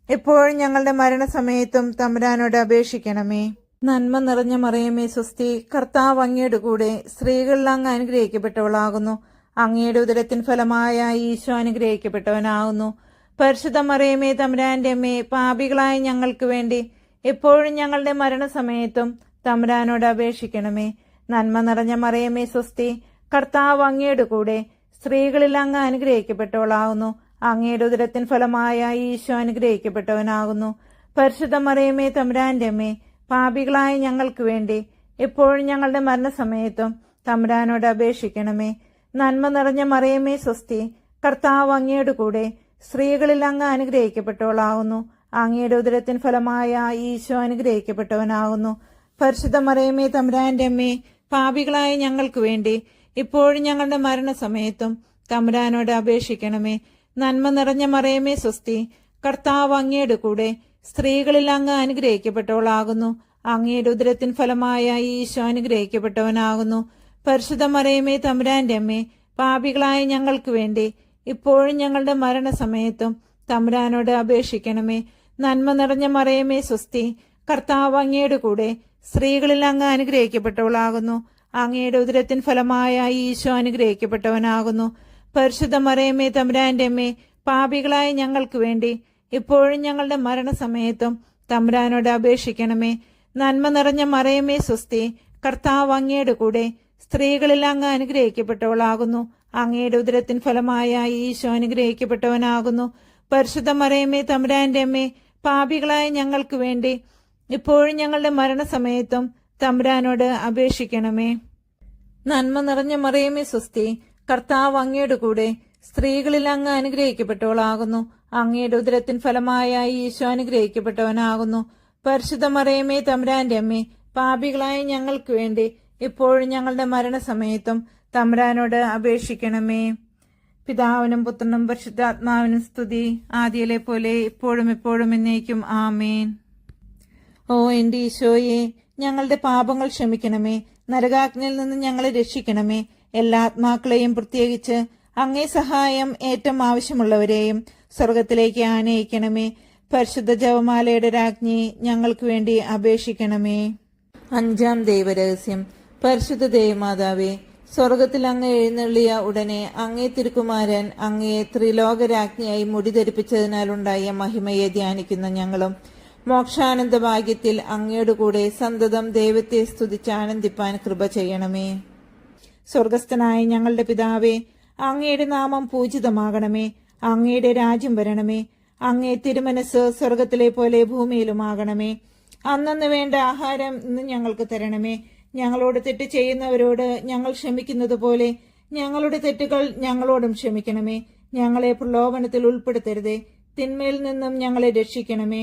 എപ്പോഴും ഞങ്ങളുടെ മരണസമയത്തും തമ്പുരാനോട് അപേക്ഷിക്കണമേ. നന്മ നിറഞ്ഞ മറിയമേ, സ്വസ്തി, കർത്താവ് അങ്ങയുടെ കൂടെ സ്ത്രീകളിൽ അങ്ങ് അനുഗ്രഹിക്കപ്പെട്ടവളാകുന്നു. അങ്ങയുടെ ഉദരത്തിൻ ഫലമായ ഈശോ അനുഗ്രഹിക്കപ്പെട്ടവനാകുന്നു. പരിശുദ്ധ മറിയമേ, തമ്പുരാന്റെ അമ്മേ, പാപികളായ ഞങ്ങൾക്ക് വേണ്ടി എപ്പോഴും ഞങ്ങളുടെ മരണസമയത്തും തമ്പുരാനോട് അപേക്ഷിക്കണമേ. നന്മ നിറഞ്ഞ മറിയമേ, സ്വസ്തി, കർത്താവ് അങ്ങയുടെ കൂടെ സ്ത്രീകളിൽ അങ്ങ് അനുഗ്രഹിക്കപ്പെട്ടവളാകുന്നു. അങ്ങയുടെ ഉദരത്തിൻ ഫലമായ ഈശോ അനുഗ്രഹിക്കപ്പെട്ടവനാകുന്നു. പരിശുദ്ധ മറിയമേ, തമ്പുരാന്റെ അമ്മേ, പാപികളായ ഞങ്ങൾക്ക് വേണ്ടി എപ്പോഴും ഞങ്ങളുടെ മരണസമയത്തും തമ്പുരാനോട് അപേക്ഷിക്കണമേ. നന്മ നിറഞ്ഞ മറിയമേ, സ്വസ്തി, കർത്താവ് അങ്ങയുടെ കൂടെ സ്ത്രീകളിൽ അങ്ങ് അനുഗ്രഹിക്കപ്പെട്ടവളാകുന്നു. അങ്ങയുടെ ഉദരത്തിൻ ഫലമായ ഈശോ അനുഗ്രഹിക്കപ്പെട്ടവനാകുന്നു. പരിശുദ്ധ മറിയമേ, തമ്പുരാന്റെ അമ്മേ, പാപികളായ ഞങ്ങൾക്ക് വേണ്ടി ഇപ്പോഴും ഞങ്ങളുടെ മരണസമയത്തും തമ്പുരാനോട് അപേക്ഷിക്കണമേ. നന്മ നിറഞ്ഞ മറിയമേ, സ്വസ്തി, കർത്താവ് അങ്ങയുടെ കൂടെ സ്ത്രീകളിൽ അങ്ങ് അനുഗ്രഹിക്കപ്പെട്ടവളാകുന്നു. അങ്ങയുടെ ഉദരത്തിൻ ഫലമായ ഈശോ അനുഗ്രഹിക്കപ്പെട്ടവനാകുന്നു. പരിശുദ്ധ മറിയമേ, തമ്പുരാന്റെ അമ്മേ, പാപികളായ ഞങ്ങൾക്ക് വേണ്ടി ഇപ്പോഴും ഞങ്ങളുടെ മരണസമയത്തും തമ്പുരാനോട് അപേക്ഷിക്കണമേ. നന്മ നിറഞ്ഞ മറിയമേ, സ്വസ്തി, കർത്താവ് അങ്ങയുടെ കൂടെ സ്ത്രീകളിൽ അങ്ങ് അനുഗ്രഹിക്കപ്പെട്ടവളാകുന്നു. അങ്ങയുടെ ഉദരത്തിൻ ഫലമായ ഈശോ അനുഗ്രഹിക്കപ്പെട്ടവനാകുന്നു. പരിശുദ്ധ മറിയമേ, തമ്പുരാന്റെ അമ്മേ, പാപികളായ ഞങ്ങൾക്ക് വേണ്ടി ഇപ്പോഴും ഞങ്ങളുടെ മരണസമയത്തും തമ്പുരാനോട് അപേക്ഷിക്കണമേ. നന്മ നിറഞ്ഞ മറിയമേ, സ്വസ്തി, കർത്താവ് അങ്ങയുടെ കൂടെ സ്ത്രീകളിൽ അങ്ങ് അനുഗ്രഹിക്കപ്പെട്ടവളാകുന്നു. അങ്ങയുടെ ഉദരത്തിൻ ഫലമായ ഈശോ അനുഗ്രഹിക്കപ്പെട്ടവനാകുന്നു. പരിശുദ്ധ മറിയമേ, തമ്പുരാന്റെ അമ്മേ, പാപികളായ ഞങ്ങൾക്ക് വേണ്ടി ഇപ്പോഴും ഞങ്ങളുടെ മരണസമയത്തും തമ്പുരാനോട് അപേക്ഷിക്കണമേ. നന്മ നിറഞ്ഞ മറിയമേ, സ്വസ്തി, കർത്താവ് അങ്ങയുടെ കൂടെ സ്ത്രീകളിൽ അങ്ങ് അനുഗ്രഹിക്കപ്പെട്ടവളാകുന്നു. അങ്ങയുടെ ഉദരത്തിൻ ഫലമായ ഈശോ അനുഗ്രഹിക്കപ്പെട്ടവനാകുന്നു. പരിശുദ്ധ മറിയമേ, തമ്പുരാന്റെ അമ്മേ, പാപികളായ ഞങ്ങൾക്ക് വേണ്ടി ഇപ്പോഴും ഞങ്ങളുടെ മരണസമയത്തും തമ്പുരാനോട് അപേക്ഷിക്കണമേ. പിതാവിനും പുത്രനും പരിശുദ്ധാത്മാവിനും സ്തുതി, ആദിയിലെ പോലെ ഇപ്പോഴും എപ്പോഴും എന്നേക്കും ആമേൻ. ഓ എന്റെ ഈശോയെ, ഞങ്ങളുടെ പാപങ്ങൾ ക്ഷമിക്കണമേ. നരകാഗ്നിയിൽ നിന്ന് ഞങ്ങളെ രക്ഷിക്കണമേ. എല്ലാ ആത്മാക്കളെയും, പ്രത്യേകിച്ച് അങ്ങേ സഹായം ഏറ്റവും ആവശ്യമുള്ളവരെയും സ്വർഗത്തിലേക്ക് ആനയിക്കണമേ. പരിശുദ്ധ ജപമാലയുടെ രാജ്ഞി ഞങ്ങൾക്ക് വേണ്ടി അപേക്ഷിക്കണമേ. അഞ്ചാം ദൈവരഹസ്യം. പരിശുദ്ധ ദേവമാതാവേ, സ്വർഗത്തിൽ അങ്ങ് എഴുന്നള്ളിയ ഉടനെ അങ്ങേ തിരുക്കുമാരൻ അങ്ങയെ ത്രിലോകരാജ്ഞിയായി മുടിധരിപ്പിച്ചതിനാലുണ്ടായ മഹിമയെ ധ്യാനിക്കുന്ന ഞങ്ങളും മോക്ഷാനന്ദ ഭാഗ്യത്തിൽ അങ്ങയുടെ കൂടെ സന്തതം ദൈവത്തെ സ്തുതിച്ച് ആനന്ദിപ്പാൻ കൃപ ചെയ്യണമേ. സ്വർഗസ്ഥനായ ഞങ്ങളുടെ പിതാവേ, അങ്ങയുടെ നാമം പൂജിതമാകണമേ. അങ്ങയുടെ രാജ്യം വരണമേ. അങ്ങേ തിരുമനസ് സ്വർഗത്തിലെ പോലെ ഭൂമിയിലുമാകണമേ. അന്നന്ന് വേണ്ട ആഹാരം ഇന്ന് ഞങ്ങൾക്ക് തരണമേ. ഞങ്ങളോട് തെറ്റ് ചെയ്യുന്നവരോട് ഞങ്ങൾ ക്ഷമിക്കുന്നത് പോലെ ഞങ്ങളുടെ തെറ്റുകൾ ഞങ്ങളോടും ക്ഷമിക്കണമേ. ഞങ്ങളെ പ്രലോഭനത്തിൽ ഉൾപ്പെടുത്തരുതേ, തിന്മയിൽ നിന്നും ഞങ്ങളെ രക്ഷിക്കണമേ.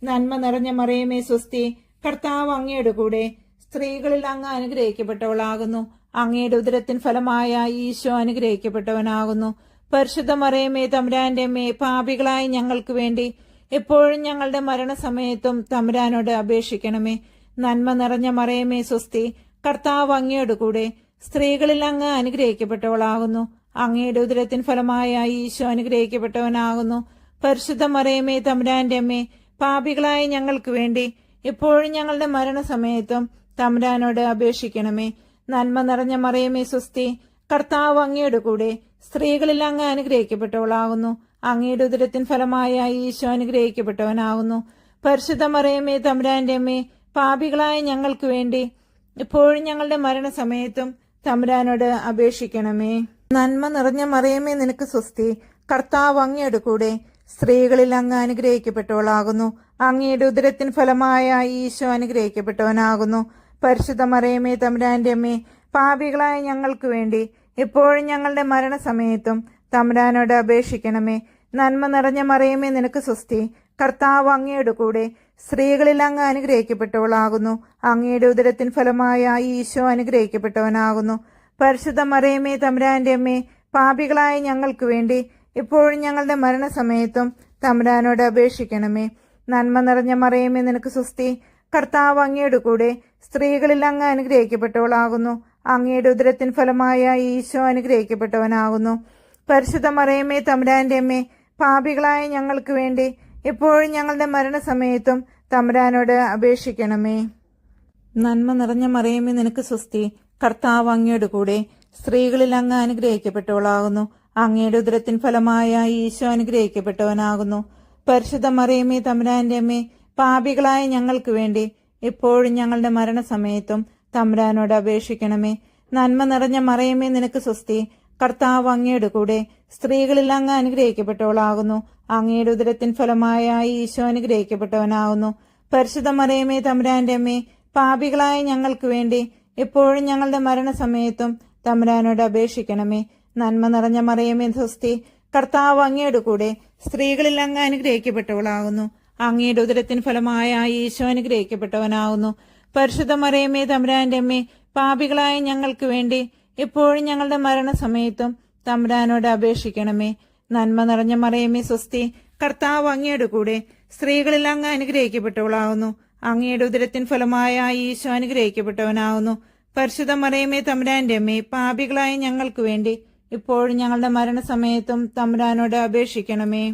നന്മ നിറഞ്ഞ മറിയമേ സ്വസ്തി, കർത്താവ് അങ്ങയുടെ കൂടെ സ്ത്രീകളിൽ അങ്ങ് അനുഗ്രഹിക്കപ്പെട്ടവളാകുന്നു. അങ്ങയുടെ ഉദരത്തിൻ ഫലമായ ഈശോ അനുഗ്രഹിക്കപ്പെട്ടവനാകുന്നു. പരിശുദ്ധ മറിയമേ തമ്പുരാന്റെ അമ്മേ, പാപികളായ ഞങ്ങൾക്ക് വേണ്ടി എപ്പോഴും ഞങ്ങളുടെ മരണസമയത്തും തമ്പുരാനോട് അപേക്ഷിക്കണമേ. നന്മ നിറഞ്ഞ മറിയമേ സ്വസ്തി, കർത്താവ് അങ്ങയുടെ കൂടെ സ്ത്രീകളിൽ അങ്ങ് അനുഗ്രഹിക്കപ്പെട്ടവളാകുന്നു. അങ്ങയുടെ ഉദരത്തിൻ ഫലമായ ഈശോ അനുഗ്രഹിക്കപ്പെട്ടവനാകുന്നു. പരിശുദ്ധ മറിയമേ തമ്പുരാന്റെ അമ്മേ, പാപികളായ ഞങ്ങൾക്ക് വേണ്ടി എപ്പോഴും ഞങ്ങളുടെ മരണസമയത്തും തമ്പുരാനോട് അപേക്ഷിക്കണമേ. നന്മ നിറഞ്ഞ മറിയമേ സ്വസ്തി, കർത്താവ് അങ്ങയുടെ കൂടെ സ്ത്രീകളിൽ അങ്ങ് അനുഗ്രഹിക്കപ്പെട്ടവളാകുന്നു. അങ്ങയുടെ ഉദരത്തിൻ ഫലമായ ഈശോ അനുഗ്രഹിക്കപ്പെട്ടവനാകുന്നു. പരിശുദ്ധ മറിയമേ തമ്പുരാന്റെ അമ്മേ, പാപികളായ ഞങ്ങൾക്ക് വേണ്ടി എപ്പോഴും ഞങ്ങളുടെ മരണസമയത്തും തമ്പുരാനോട് അപേക്ഷിക്കണമേ. നന്മ നിറഞ്ഞ മറിയമേ നിനക്ക് സ്വസ്തി, കർത്താവ് അങ്ങയുടെ കൂടെ സ്ത്രീകളിൽ അങ്ങ് അനുഗ്രഹിക്കപ്പെട്ടവളാകുന്നു. അങ്ങയുടെ ഉദരത്തിൻ ഫലമായ ഈശോ അനുഗ്രഹിക്കപ്പെട്ടവനാകുന്നു. പരിശുദ്ധ മറിയമേ തമ്പുരാന്റെ അമ്മേ, പാപികളായ ഞങ്ങൾക്ക് വേണ്ടി എപ്പോഴും ഞങ്ങളുടെ മരണസമയത്തും തമ്പുരാനോട് അപേക്ഷിക്കണമേ. നന്മ നിറഞ്ഞ മറിയമേ നിനക്ക് സ്വസ്തി, കർത്താവ് അങ്ങയുടെ കൂടെ സ്ത്രീകളിൽ അങ്ങ് അനുഗ്രഹിക്കപ്പെട്ടവളാകുന്നു. അങ്ങയുടെ ഉദരത്തിൻ ഫലമായ ഈശോ അനുഗ്രഹിക്കപ്പെട്ടവനാകുന്നു. പരിശുദ്ധ മറിയമേ തമ്പുരാന്റെ അമ്മേ, പാപികളായ ഞങ്ങൾക്ക് വേണ്ടി എപ്പോഴും ഞങ്ങളുടെ മരണസമയത്തും തമ്പുരാനോട് അപേക്ഷിക്കണമേ. നന്മ നിറഞ്ഞ മറിയമേ നിനക്ക് സ്വസ്തി, കർത്താവ് അങ്ങയുടെ കൂടെ സ്ത്രീകളിൽ അങ്ങ് അനുഗ്രഹിക്കപ്പെട്ടവളാകുന്നു. അങ്ങയുടെ ഉദരത്തിൻ ഫലമായ ഈശോ അനുഗ്രഹിക്കപ്പെട്ടവനാകുന്നു. പരിശുദ്ധ മറിയമേ തമ്പുരാന്റെ അമ്മേ, പാപികളായ ഞങ്ങൾക്ക് വേണ്ടി എപ്പോഴും ഞങ്ങളുടെ മരണസമയത്തും തമ്പുരാനോട് അപേക്ഷിക്കണമേ. നന്മ നിറഞ്ഞ മറിയമേ നിനക്ക് സ്വസ്തി, കർത്താവ് അങ്ങയുടെ കൂടെ സ്ത്രീകളിൽ അങ്ങ് അനുഗ്രഹിക്കപ്പെട്ടവളാകുന്നു. അങ്ങയുടെ ഉദരത്തിൻ ഫലമായ ഈശോ അനുഗ്രഹിക്കപ്പെട്ടവനാകുന്നു. പരിശുദ്ധ മറിയമേ തമ്പുരാന്റെ അമ്മേ, പാപികളായ ഞങ്ങൾക്ക് വേണ്ടി എപ്പോഴും ഞങ്ങളുടെ മരണസമയത്തും തമ്പുരാനോട് അപേക്ഷിക്കണമേ. നന്മ നിറഞ്ഞ മറിയമേ നിനക്ക് സ്വസ്തി, കർത്താവ് അങ്ങയുടെ കൂടെ സ്ത്രീകളിൽ അങ്ങ് അനുഗ്രഹിക്കപ്പെട്ടവളാകുന്നു. അങ്ങയുടെ ഉദരത്തിൻ ഫലമായ ഈശോ അനുഗ്രഹിക്കപ്പെട്ടവനാകുന്നു. പരിശുദ്ധ മറിയമേ തമ്പുരാന്റെ അമ്മേ, പാപികളായ ഞങ്ങൾക്ക് വേണ്ടി എപ്പോഴും ഞങ്ങളുടെ മരണസമയത്തും തമ്പുരാനോട് അപേക്ഷിക്കണമേ. നന്മ നിറഞ്ഞ മറിയമേ സ്വസ്തി, കർത്താവ് അങ്ങയുടെ കൂടെ സ്ത്രീകളിൽ അങ്ങ് അനുഗ്രഹിക്കപ്പെട്ടവളാകുന്നു. അങ്ങയുടെ ഉദരത്തിൻ ഫലമായ ഈശോ അനുഗ്രഹിക്കപ്പെട്ടവനാകുന്നു. പരിശുദ്ധ മറിയമേ തമ്പുരാന്റെ അമ്മേ, പാപികളായ ഞങ്ങൾക്ക് വേണ്ടി എപ്പോഴും ഞങ്ങളുടെ മരണസമയത്തും തമ്പുരാനോട് അപേക്ഷിക്കണമേ. നന്മ നിറഞ്ഞ മറിയമേ സ്വസ്തി, കർത്താവ് അങ്ങയുടെ കൂടെ സ്ത്രീകളിൽ അങ്ങ് അനുഗ്രഹിക്കപ്പെട്ടവളാകുന്നു. അങ്ങയുടെ ഉദരത്തിൻ ഫലമായ ഈശോ അനുഗ്രഹിക്കപ്പെട്ടവനാകുന്നു. പരിശുദ്ധ മറിയമേ തമ്പുരാന്റെ അമ്മേ, പാപികളായ ഞങ്ങൾക്ക് വേണ്ടി ഇപ്പോഴും ഞങ്ങളുടെ മരണസമയത്തും തമ്പുരാനോട് അപേക്ഷിക്കണമേ.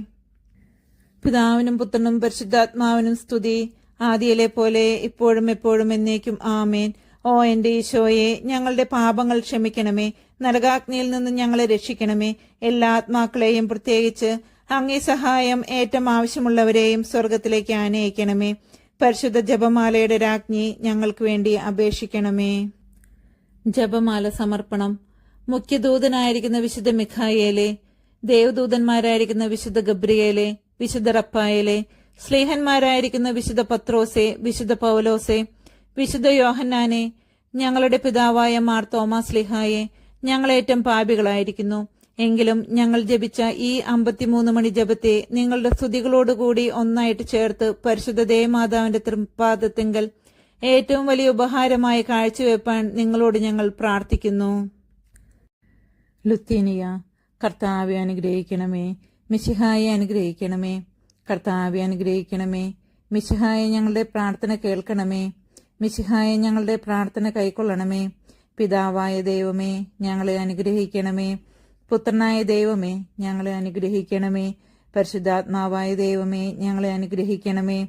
പിതാവിനും പുത്രനും പരിശുദ്ധാത്മാവിനും സ്തുതി, ആദിയിലെ പോലെ ഇപ്പോഴും എപ്പോഴും എന്നേക്കും ആമേൻ. ഓ എന്റെ ഈശോയെ, ഞങ്ങളുടെ പാപങ്ങൾ ക്ഷമിക്കണമേ. നരകാഗ്നിയിൽ നിന്ന് ഞങ്ങളെ രക്ഷിക്കണമേ. എല്ലാ ആത്മാക്കളെയും, പ്രത്യേകിച്ച് അങ്ങേ സഹായം ഏറ്റവും ആവശ്യമുള്ളവരെയും സ്വർഗത്തിലേക്ക് ആനയിക്കണമേ. പരിശുദ്ധ ജപമാലയുടെ രാജ്ഞി ഞങ്ങൾക്ക് വേണ്ടി അപേക്ഷിക്കണമേ. ജപമാല സമർപ്പണം. മുഖ്യദൂതനായിരിക്കുന്ന വിശുദ്ധ മിഖായേലെ, ദേവദൂതന്മാരായിരിക്കുന്ന വിശുദ്ധ ഗബ്രിയേലെ, വിശുദ്ധ റപ്പായേലെ, സ്ലീഹന്മാരായിരിക്കുന്ന വിശുദ്ധ പത്രോസെ, വിശുദ്ധ പൗലോസെ, വിശുദ്ധ യോഹന്നാനെ, ഞങ്ങളുടെ പിതാവായ മാർ തോമാസ് സ്ലീഹായെ, ഞങ്ങളേറ്റം പാപികളായിരിക്കുന്നു. എങ്കിലും ഞങ്ങൾ ജപിച്ച ഈ 53 മണി ജപത്തെ നിങ്ങളുടെ സ്തുതികളോടുകൂടി ഒന്നായിട്ട് ചേർത്ത് പരിശുദ്ധ ദേവമാതാവിന്റെ തൃപ്പാദത്തിങ്കൽ ഏറ്റവും വലിയ ഉപഹാരമായി കാഴ്ചവെപ്പാൻ നിങ്ങളോട് ഞങ്ങൾ പ്രാർത്ഥിക്കുന്നു. ലുത്തീനിയ. കർത്താവെ അനുഗ്രഹിക്കണമേ. മിശിഹായെ അനുഗ്രഹിക്കണമേ. കർത്താവെ അനുഗ്രഹിക്കണമേ. മിശിഹായെ ഞങ്ങളുടെ പ്രാർത്ഥന കേൾക്കണമേ. മിശിഹായെ ഞങ്ങളുടെ പ്രാർത്ഥന കൈക്കൊള്ളണമേ. പിതാവായ ദൈവമേ, ഞങ്ങളെ അനുഗ്രഹിക്കണമേ. പുത്രനായ ദൈവമേ, ഞങ്ങളെ അനുഗ്രഹിക്കണമേ. പരിശുദ്ധാത്മാവായ ദൈവമേ, ഞങ്ങളെ അനുഗ്രഹിക്കണമേ.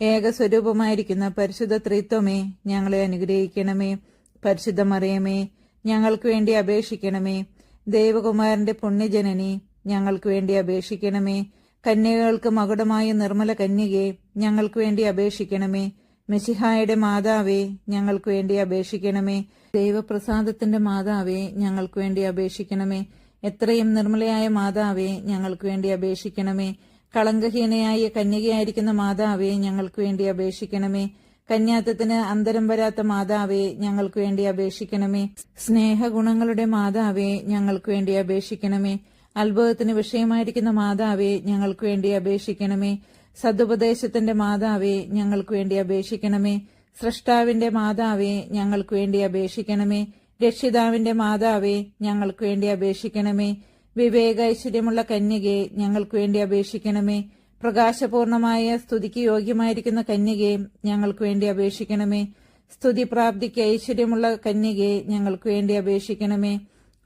ഏകസ്വരൂപമായിരിക്കുന്ന പരിശുദ്ധ ത്രിത്വമേ, ഞങ്ങളെ അനുഗ്രഹിക്കണമേ. പരിശുദ്ധ മറിയമേ, ഞങ്ങൾക്ക് വേണ്ടി അപേക്ഷിക്കണമേ. ദൈവകുമാരന്റെ പുണ്യജനനി, ഞങ്ങൾക്ക് വേണ്ടി അപേക്ഷിക്കണമേ. കന്യകൾക്ക് മകുടമായ നിർമ്മല കന്യകെ, ഞങ്ങൾക്ക് വേണ്ടി അപേക്ഷിക്കണമേ. മെശിഹായുടെ മാതാവേ, ഞങ്ങൾക്ക് വേണ്ടി അപേക്ഷിക്കണമേ. ദൈവപ്രസാദത്തിന്റെ മാതാവേ, ഞങ്ങൾക്ക് വേണ്ടി അപേക്ഷിക്കണമേ. എത്രയും നിർമ്മലയായ മാതാവേ, ഞങ്ങൾക്ക് വേണ്ടി അപേക്ഷിക്കണമേ. കളങ്കഹീനയായ കന്യകയായിരിക്കുന്ന മാതാവേ, ഞങ്ങൾക്ക് വേണ്ടി അപേക്ഷിക്കണമേ. കന്യാത്വത്തിന് അന്തരം വരാത്ത മാതാവേ, ഞങ്ങൾക്ക് വേണ്ടി അപേക്ഷിക്കണമേ. സ്നേഹഗുണങ്ങളുടെ മാതാവേ, ഞങ്ങൾക്ക് വേണ്ടി അപേക്ഷിക്കണമേ. അത്ഭുതത്തിന് വിഷയമായിരിക്കുന്ന മാതാവേ, ഞങ്ങൾക്ക് വേണ്ടി അപേക്ഷിക്കണമേ. സതുപദേശത്തിന്റെ മാതാവേ, ഞങ്ങൾക്ക് വേണ്ടി അപേക്ഷിക്കണമേ. സ്രഷ്ടാവിന്റെ മാതാവേ, ഞങ്ങൾക്ക് വേണ്ടി അപേക്ഷിക്കണമേ. രക്ഷിതാവിന്റെ മാതാവേ, ഞങ്ങൾക്ക് വേണ്ടി അപേക്ഷിക്കണമേ. വിവേകൈശ്വര്യമുള്ള കന്യകെ, ഞങ്ങൾക്ക് വേണ്ടി അപേക്ഷിക്കണമേ. പ്രകാശപൂർണമായ സ്തുതിക്ക് യോഗ്യമായിരിക്കുന്ന കന്യകെ, ഞങ്ങൾക്ക് വേണ്ടി അപേക്ഷിക്കണമേ. സ്തുതിപ്രാപ്തിക്ക് ഐശ്വര്യമുള്ള കന്യകെ, ഞങ്ങൾക്ക് വേണ്ടി അപേക്ഷിക്കണമേ.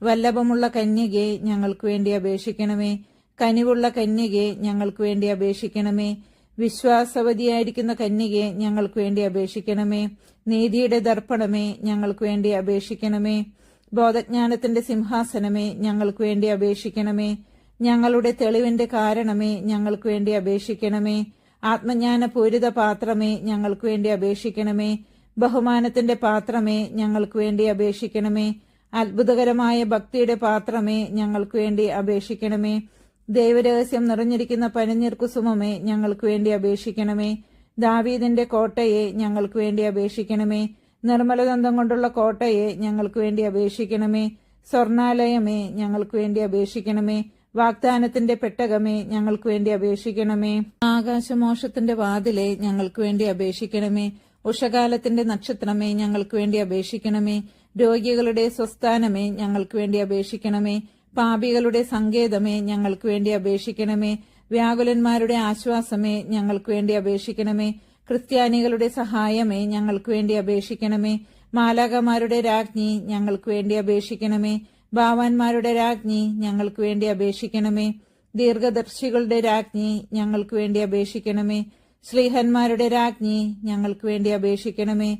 വല്ലഭമുള്ള കന്യകെ, ഞങ്ങൾക്ക് വേണ്ടി അപേക്ഷിക്കണമേ. കനിവുള്ള കന്യകെ, ഞങ്ങൾക്ക് വേണ്ടി അപേക്ഷിക്കണമേ. വിശ്വാസവതിയായിരിക്കുന്ന കന്യകെ, ഞങ്ങൾക്ക് വേണ്ടി അപേക്ഷിക്കണമേ. നീതിയുടെ ദർപ്പണമേ, ഞങ്ങൾക്ക് വേണ്ടി അപേക്ഷിക്കണമേ. ബോധജ്ഞാനത്തിന്റെ സിംഹാസനമേ, ഞങ്ങൾക്ക് വേണ്ടി അപേക്ഷിക്കണമേ. ഞങ്ങളുടെ തെളിവിന്റെ കാരണമേ, ഞങ്ങൾക്ക് വേണ്ടി അപേക്ഷിക്കണമേ. ആത്മജ്ഞാനപൂരിത പാത്രമേ, ഞങ്ങൾക്ക് വേണ്ടി അപേക്ഷിക്കണമേ. ബഹുമാനത്തിന്റെ പാത്രമേ, ഞങ്ങൾക്ക് വേണ്ടി അപേക്ഷിക്കണമേ. അത്ഭുതകരമായ ഭക്തിയുടെ പാത്രമേ, ഞങ്ങൾക്ക് വേണ്ടി അപേക്ഷിക്കണമേ. ദൈവരഹസ്യം നിറഞ്ഞിരിക്കുന്ന പനിനീർ കുസുമമേ, ഞങ്ങൾക്ക് വേണ്ടി അപേക്ഷിക്കണമേ. ദാവീദിന്റെ കോട്ടയെ, ഞങ്ങൾക്ക് വേണ്ടി അപേക്ഷിക്കണമേ. നിർമ്മലദന്തം കൊണ്ടുള്ള കോട്ടയെ, ഞങ്ങൾക്ക് വേണ്ടി അപേക്ഷിക്കണമേ. സ്വർണാലയമേ, ഞങ്ങൾക്ക് വേണ്ടി അപേക്ഷിക്കണമേ. വാഗ്ദാനത്തിന്റെ പെട്ടകമേ, ഞങ്ങൾക്ക് വേണ്ടി അപേക്ഷിക്കണമേ. ആകാശമോക്ഷത്തിന്റെ വാതിലെ, ഞങ്ങൾക്ക് വേണ്ടി അപേക്ഷിക്കണമേ. ഉഷകാലത്തിന്റെ നക്ഷത്രമേ, ഞങ്ങൾക്ക് വേണ്ടി അപേക്ഷിക്കണമേ. രോഗികളുടെ സ്വസ്ഥാനമേ, ഞങ്ങൾക്ക് വേണ്ടി അപേക്ഷിക്കണമേ. പാപികളുടെ സങ്കേതമേ, ഞങ്ങൾക്ക് വേണ്ടി അപേക്ഷിക്കണമേ. വ്യാകുലന്മാരുടെ ആശ്വാസമേ, ഞങ്ങൾക്ക് വേണ്ടി അപേക്ഷിക്കണമേ. ക്രിസ്ത്യാനികളുടെ സഹായമേ, ഞങ്ങൾക്ക് വേണ്ടി അപേക്ഷിക്കണമേ. മാലാകമാരുടെ രാജ്ഞി, ഞങ്ങൾക്ക് വേണ്ടി അപേക്ഷിക്കണമേ. ഭാവാന്മാരുടെ രാജ്ഞി, ഞങ്ങൾക്ക് വേണ്ടി അപേക്ഷിക്കണമേ. ദീർഘദർശികളുടെ രാജ്ഞി, ഞങ്ങൾക്ക് വേണ്ടി അപേക്ഷിക്കണമേ. ശ്ലീഹന്മാരുടെ രാജ്ഞി, ഞങ്ങൾക്ക് വേണ്ടി അപേക്ഷിക്കണമേ.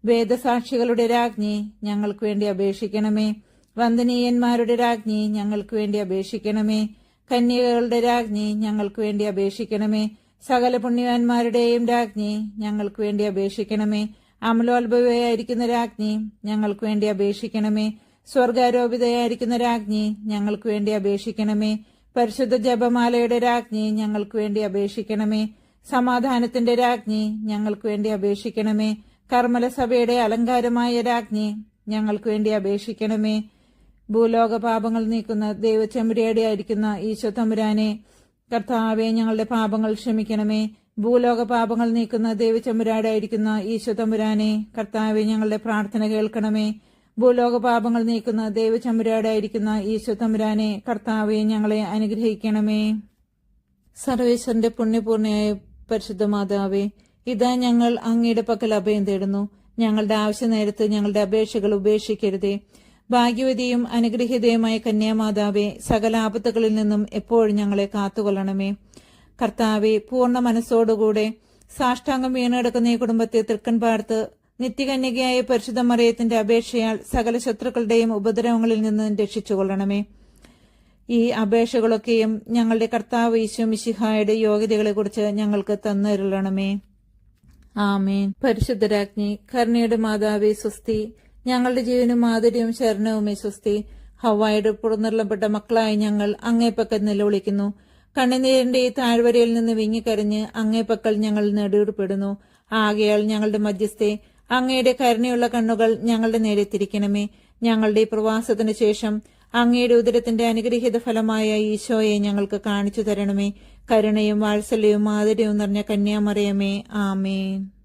വേദസാക്ഷികളുടെ രാജ്ഞി, ഞങ്ങൾക്ക് വേണ്ടി അപേക്ഷിക്കണമേ. വന്ദനീയന്മാരുടെ രാജ്ഞി, ഞങ്ങൾക്ക് വേണ്ടി അപേക്ഷിക്കണമേ. കന്യകകളുടെ രാജ്ഞി, ഞങ്ങൾക്ക് വേണ്ടി അപേക്ഷിക്കണമേ. സകല പുണ്യവാന്മാരുടെയും രാജ്ഞി, ഞങ്ങൾക്ക് വേണ്ടി അപേക്ഷിക്കണമേ. അമലോത്ഭവയായിരിക്കുന്ന രാജ്ഞി, ഞങ്ങൾക്ക് വേണ്ടി അപേക്ഷിക്കണമേ. സ്വർഗാരോപിതയായിരിക്കുന്ന രാജ്ഞി, ഞങ്ങൾക്ക് വേണ്ടി അപേക്ഷിക്കണമേ. പരിശുദ്ധ ജപമാലയുടെ രാജ്ഞി, ഞങ്ങൾക്ക് വേണ്ടി അപേക്ഷിക്കണമേ. സമാധാനത്തിന്റെ രാജ്ഞി, ഞങ്ങൾക്ക് വേണ്ടി അപേക്ഷിക്കണമേ. കർമ്മലസഭയുടെ അലങ്കാരമായ രാജ്ഞി, ഞങ്ങൾക്ക് വേണ്ടി അപേക്ഷിക്കണമേ. ഭൂലോക പാപങ്ങൾ നീക്കുന്ന ദൈവചെമ്പുരാടി ആയിരിക്കുന്ന ഈശോ തമ്പുരാനെ, കർത്താവെ, ഞങ്ങളുടെ പാപങ്ങൾ ക്ഷമിക്കണമേ. ഭൂലോക പാപങ്ങൾ നീക്കുന്ന ദൈവചെമ്പുരാടായിരിക്കുന്ന ഈശോ തമ്പുരാനെ, കർത്താവെ, ഞങ്ങളുടെ പ്രാർത്ഥന കേൾക്കണമേ. ഭൂലോക പാപങ്ങൾ നീക്കുന്ന ദൈവചെമ്പുരാടായിരിക്കുന്ന ഈശോ തമ്പുരാനെ, കർത്താവെ, ഞങ്ങളെ അനുഗ്രഹിക്കണമേ. സർവേശ്വരന്റെ പുണ്യപൂർണയായ പരിശുദ്ധ മാതാവേ, ഇതാ ഞങ്ങൾ അങ്ങയുടെ പക്കൽ അഭയം തേടുന്നു. ഞങ്ങളുടെ ആവശ്യ നേരത്ത് ഞങ്ങളുടെ അപേക്ഷകൾ ഉപേക്ഷിക്കരുതേ. ഭാഗ്യവതിയും അനുഗ്രഹീതയുമായ കന്യാമാതാവേ, സകല ആപത്തുകളിൽ നിന്നും എപ്പോഴും ഞങ്ങളെ കാത്തുകൊള്ളണമേ. കർത്താവെ, പൂർണ്ണ മനസ്സോടുകൂടെ സാഷ്ടാംഗം വീണെടുക്കുന്ന ഈ കുടുംബത്തെ തൃക്കൺ പാർത്ത് നിത്യകന്യകയായ പരിശുദ്ധ മറിയത്തിന്റെ അപേക്ഷയാൽ സകല ശത്രുക്കളുടെയും ഉപദ്രവങ്ങളിൽ നിന്ന് രക്ഷിച്ചുകൊള്ളണമേ. ഈ അപേക്ഷകളൊക്കെയും ഞങ്ങളുടെ കർത്താവ് ഈശോ മിശിഹായുടെ യോഗ്യതകളെക്കുറിച്ച് ഞങ്ങൾക്ക് തന്നരുളണമേ. ആമേൻ. പരിശുദ്ധരാജ്ഞി, കരുണയുടെ മാതാവേ സ്വസ്തി. ഞങ്ങളുടെ ജീവനും മാധുര്യവും ശരണവുമേ സ്വസ്തി. ഹവ്വായുടെ പുറന്നിറളപ്പെട്ട മക്കളായ ഞങ്ങൾ അങ്ങേപ്പക്കൽ നിലവിളിക്കുന്നു. കണ്ണുനീരിന്റെ ഈ താഴ്വരയിൽ നിന്ന് വിങ്ങിക്കരഞ്ഞ് അങ്ങേപ്പക്കൽ ഞങ്ങൾ നെടുവിടുപ്പെടുന്നു. ആകയാൽ ഞങ്ങളുടെ മധ്യസ്ഥെ, അങ്ങയുടെ കരുണയുള്ള കണ്ണുകൾ ഞങ്ങളുടെ നേരെ തിരിക്കണമേ. ഞങ്ങളുടെ ഈ പ്രവാസത്തിനു ശേഷം അങ്ങയുടെ ഉദരത്തിന്റെ അനുഗ്രഹീത ഫലമായ ഈശോയെ ഞങ്ങൾക്ക് കാണിച്ചു തരണമേ. കരുണയും വാത്സല്യവും മാധുര്യവും നിറഞ്ഞ കന്യാമറിയമേ, ആമേൻ.